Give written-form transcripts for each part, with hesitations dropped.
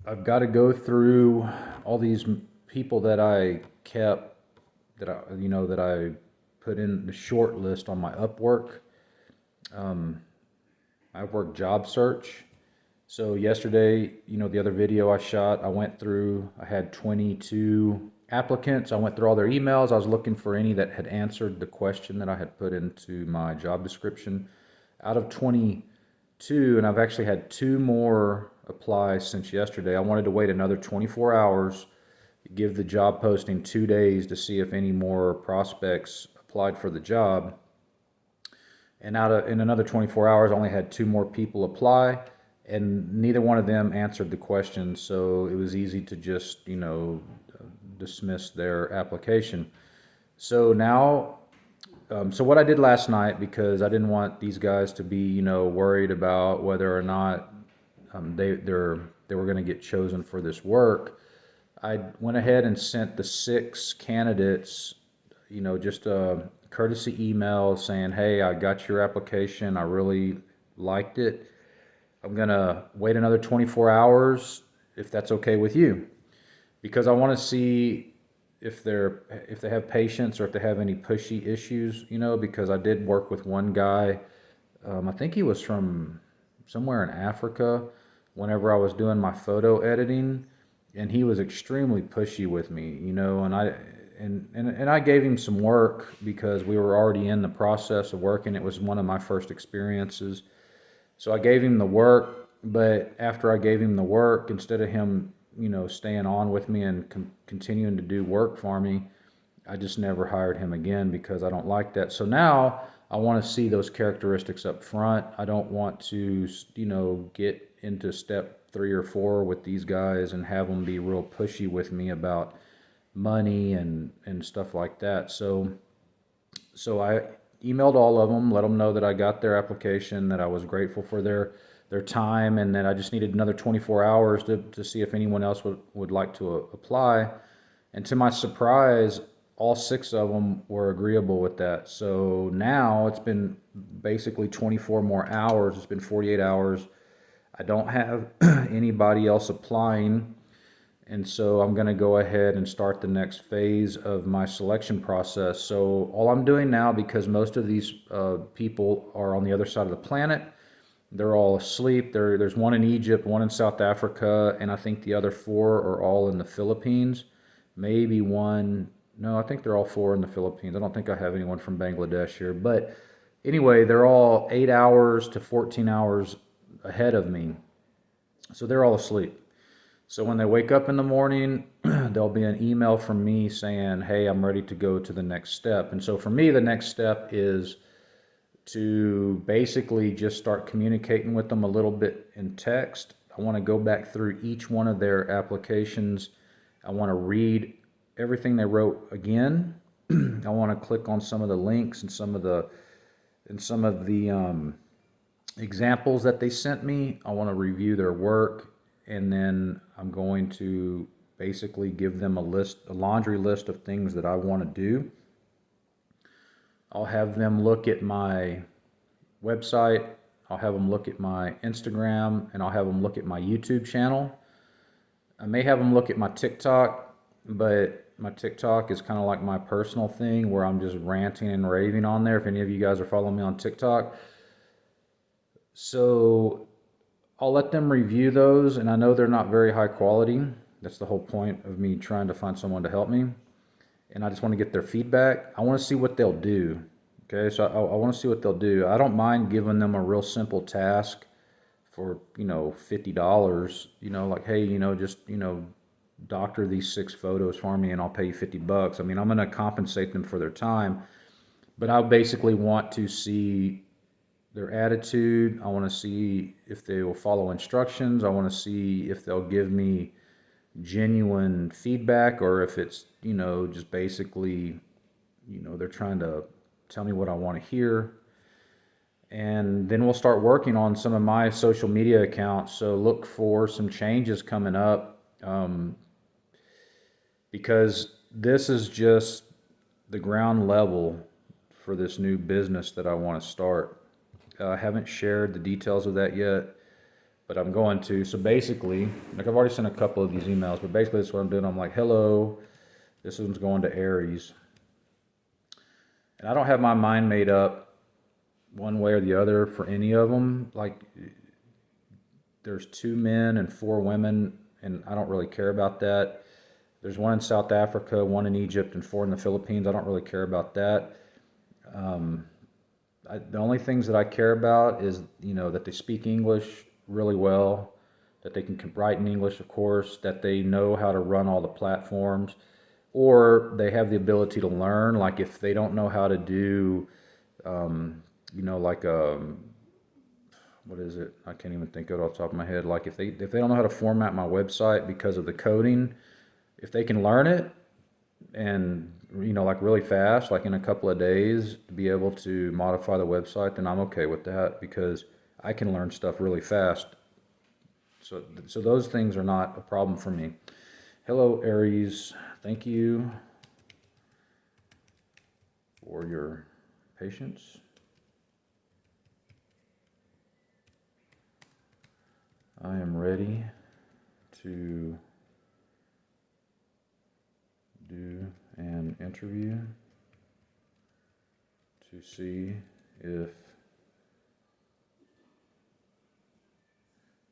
I've got to go through all these people that I kept, that I put in the short list on my Upwork job search. So yesterday, the other video I shot, I had 22 applicants. I went through all their emails. I was looking for any that had answered the question that I had put into my job description. Out of 22, and I've actually had two more apply since yesterday. I wanted to wait another 24 hours, give the job posting 2 days to see if any more prospects applied for the job. And in another 24 hours, I only had two more people apply, and neither one of them answered the question. So it was easy to just, dismiss their application. So now, so what I did last night, because I didn't want these guys to be, worried about whether or not they were going to get chosen for this work, I went ahead and sent the 6 candidates, just a courtesy email saying, hey, I got your application. I really liked it. I'm going to wait another 24 hours if that's okay with you, because I want to see if they have patience or if they have any pushy issues, because I did work with one guy. I think he was from somewhere in Africa whenever I was doing my photo editing, and he was extremely pushy with me, and I gave him some work because we were already in the process of working. It was one of my first experiences. So I gave him the work, but after I gave him the work, instead of him, staying on with me and continuing to do work for me, I just never hired him again because I don't like that. So now I want to see those characteristics up front. I don't want to, get into step 3 or 4 with these guys and have them be real pushy with me about money and stuff like that. So I emailed all of them, let them know that I got their application, that I was grateful for their time, and that I just needed another 24 hours to see if anyone else would like to apply. And to my surprise, all 6 of them were agreeable with that. So now it's been basically 24 more hours. It's been 48 hours. I don't have anybody else applying. And so I'm going to go ahead and start the next phase of my selection process. So all I'm doing now, because most of these people are on the other side of the planet, they're all asleep. There's one in Egypt, one in South Africa, and I think the other 4 are all in the Philippines. Maybe one, no, I think they're all 4 in the Philippines. I don't think I have anyone from Bangladesh here. But anyway, they're all 8 hours to 14 hours ahead of me. So they're all asleep. So when they wake up in the morning, there'll be an email from me saying, hey, I'm ready to go to the next step. And so for me, the next step is to basically just start communicating with them a little bit in text. I want to go back through each one of their applications. I want to read everything they wrote again. I want to click on some of the links and some of the examples that they sent me. I want to review their work, and then I'm going to basically give them a laundry list of things that I want to do. I'll have them look at my website, I'll have them look at my Instagram, and I'll have them look at my YouTube channel. I may have them look at my TikTok, but my TikTok is kind of like my personal thing where I'm just ranting and raving on there, if any of you guys are following me on TikTok. So I'll let them review those, and I know they're not very high quality. That's the whole point of me trying to find someone to help me. And I just want to get their feedback. I want to see what they'll do. Okay, so I want to see what they'll do. I don't mind giving them a real simple task for, $50, like, hey, just, doctor these 6 photos for me and I'll pay you $50. I mean, I'm going to compensate them for their time, but I basically want to see their attitude. I want to see if they will follow instructions. I want to see if they'll give me genuine feedback, or if it's, just basically, they're trying to tell me what I want to hear. And then we'll start working on some of my social media accounts. So look for some changes coming up, because this is just the ground level for this new business that I want to start. I haven't shared the details of that yet. but I'm going to. So basically, like I've already sent a couple of these emails, but basically that's what I'm doing. I'm like, hello, this one's going to Aries. And I don't have my mind made up one way or the other for any of them. Like, there's 2 men and 4 women, and I don't really care about that. There's 1 in South Africa, 1 in Egypt, and 4 in the Philippines. I don't really care about that. The only things that I care about is, that they speak English really well, that they can write in English, of course, that they know how to run all the platforms, or they have the ability to learn. Like if they don't know how to do, like what is it? I can't even think of it off the top of my head. Like if they don't know how to format my website because of the coding, if they can learn it and like really fast, like in a couple of days, to be able to modify the website, then I'm okay with that because I can learn stuff really fast. So those things are not a problem for me. Hello, Aries. Thank you for your patience. I am ready to do an interview to see if,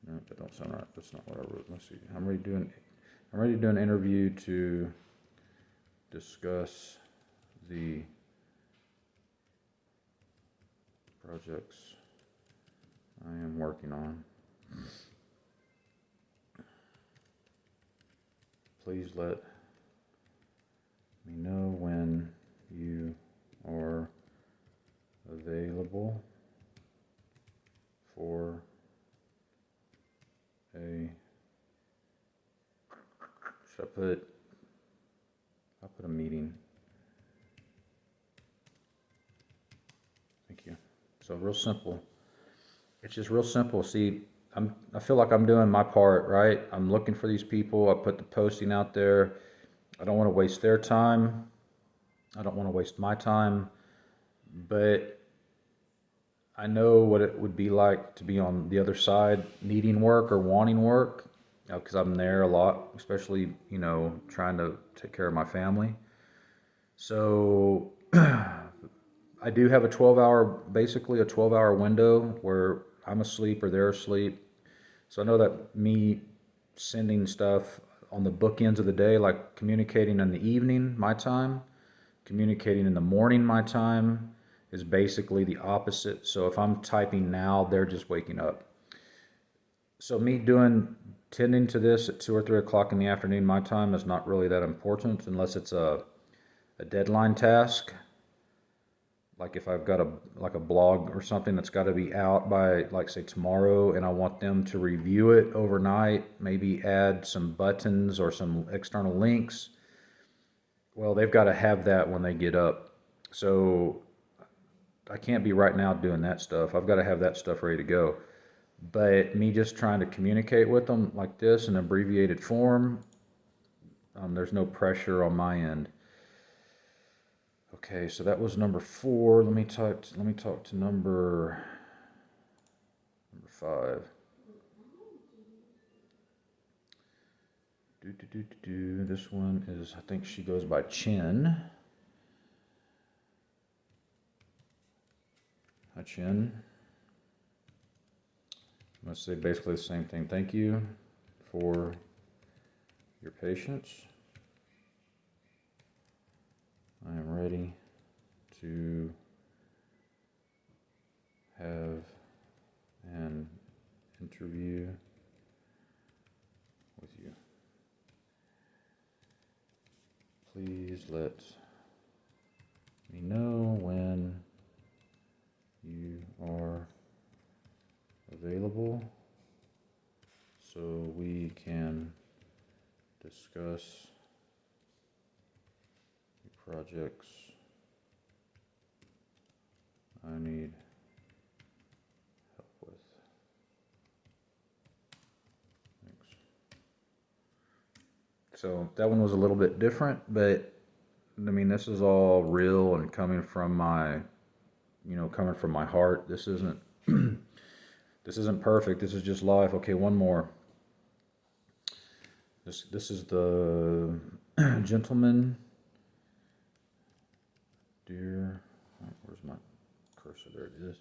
no, that don't sound right. That's not what I wrote. Let's see. I'm ready to do an interview to discuss the projects I am working on. Please let me know when you are available for a, I'll put a meeting. Thank you. So real simple. It's just real simple. See, I feel like I'm doing my part, right? I'm looking for these people. I put the posting out there. I don't want to waste their time. I don't want to waste my time. But I know what it would be like to be on the other side needing work or wanting work, because I'm there a lot, especially, trying to take care of my family. So I do have basically a 12-hour window where I'm asleep or they're asleep. So I know that me sending stuff on the bookends of the day, like communicating in the evening, my time, communicating in the morning, my time, is basically the opposite. So if I'm typing now, they're just waking up. So me tending to this at 2 or 3 o'clock in the afternoon, my time, is not really that important unless it's a deadline task. Like if I've got a blog or something that's got to be out by, like, say tomorrow, and I want them to review it overnight, maybe add some buttons or some external links. Well, they've got to have that when they get up. So I can't be right now doing that stuff. I've got to have that stuff ready to go. But me just trying to communicate with them like this in abbreviated form, there's no pressure on my end. Okay, so that was number 4. Let me talk to number 5. This one is, I think she goes by Chin. Hi, Chin. I'm going to say basically the same thing. Thank you for your patience. I am ready to have an interview with you. Please let me know when you are available so we can discuss the projects I need help with. Thanks. So that one was a little bit different, but I mean, this is all real and coming from my heart. This isn't This isn't perfect. This is just life. Okay, one more. This is the gentleman. Dear, where's my cursor? There it is.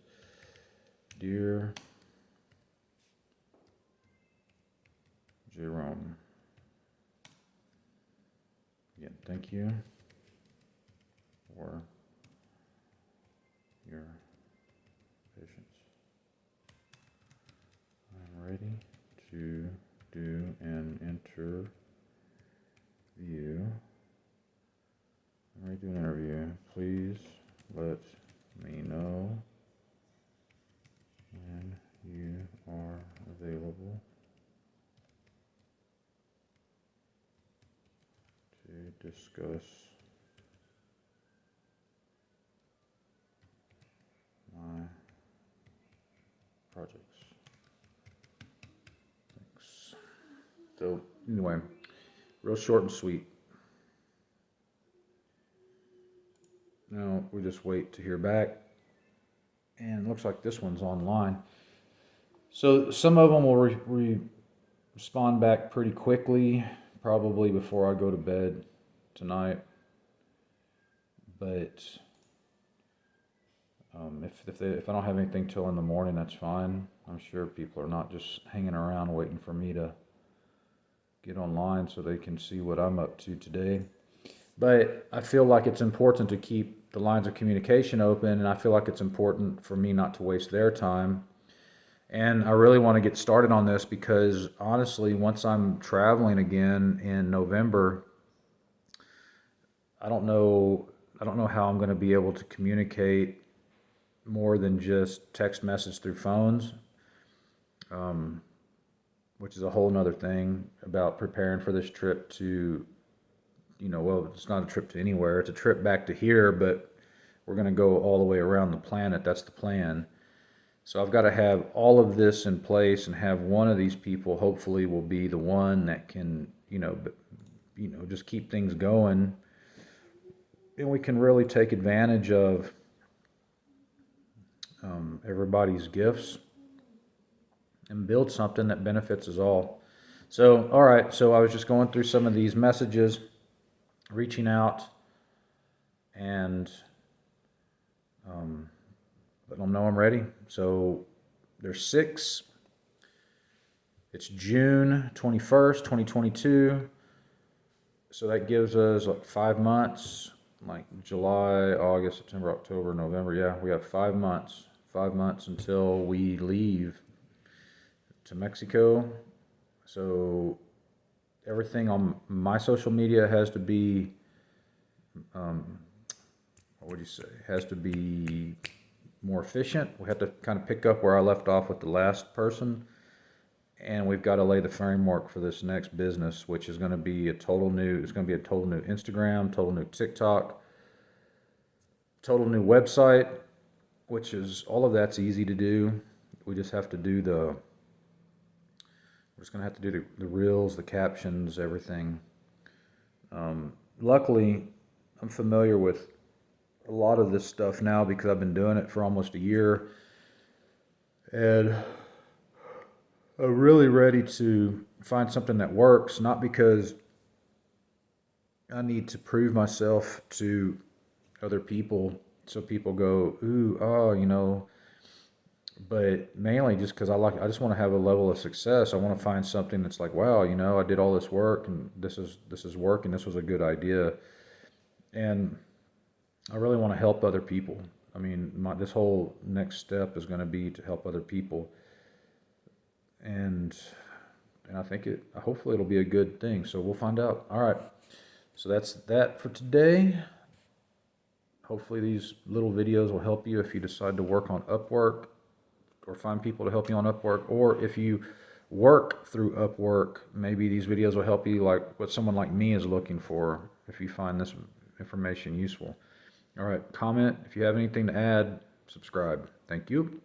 Dear Jerome. Again, thank you for your patience. I'm ready to do an interview. I'm ready to do an interview. Please let me know when you are available to discuss my projects. Thanks. So anyway, real short and sweet. Now we just wait to hear back, and it looks like this one's online. So some of them will respond back pretty quickly, probably before I go to bed tonight. But if I don't have anything till in the morning, that's fine. I'm sure people are not just hanging around waiting for me to get online so they can see what I'm up to today. But I feel like it's important to keep the lines of communication open, and I feel like it's important for me not to waste their time. And I really want to get started on this because honestly, once I'm traveling again in November, I don't know how I'm going to be able to communicate more than just text message through phones, which is a whole nother thing about preparing for this trip to, well, it's not a trip to anywhere. It's a trip back to here, but we're going to go all the way around the planet. That's the plan. So I've got to have all of this in place and have one of these people hopefully will be the one that can, just keep things going. And we can really take advantage of everybody's gifts and build something that benefits us all. So, all right. So I was just going through some of these messages, reaching out, and let them know I'm ready. So there's 6. It's June 21st, 2022. So that gives us like 5 months, like July, August, September, October, November. Yeah, we have 5 months. 5 months until we leave to Mexico. So everything on my social media has to be, what would you say? Has to be more efficient. We have to kind of pick up where I left off with the last person, and we've got to lay the framework for this next business, which is going to be it's going to be a total new Instagram, total new TikTok, total new website, which is all of that's easy to do. We just have to do we're just going to have to do the reels, the captions, everything. Luckily, I'm familiar with a lot of this stuff now because I've been doing it for almost a year, and I'm really ready to find something that works, not because I need to prove myself to other people so people go, ooh, oh, but mainly just because I just want to have a level of success. I want to find something that's like, wow, I did all this work and this is working. This was a good idea. And I really want to help other people. I mean, this whole next step is going to be to help other people. And I think hopefully it'll be a good thing. So we'll find out. All right. So that's that for today. Hopefully these little videos will help you if you decide to work on Upwork or find people to help you on Upwork, or if you work through Upwork, maybe these videos will help you like what someone like me is looking for if you find this information useful. All right, comment if you have anything to add, subscribe. Thank you.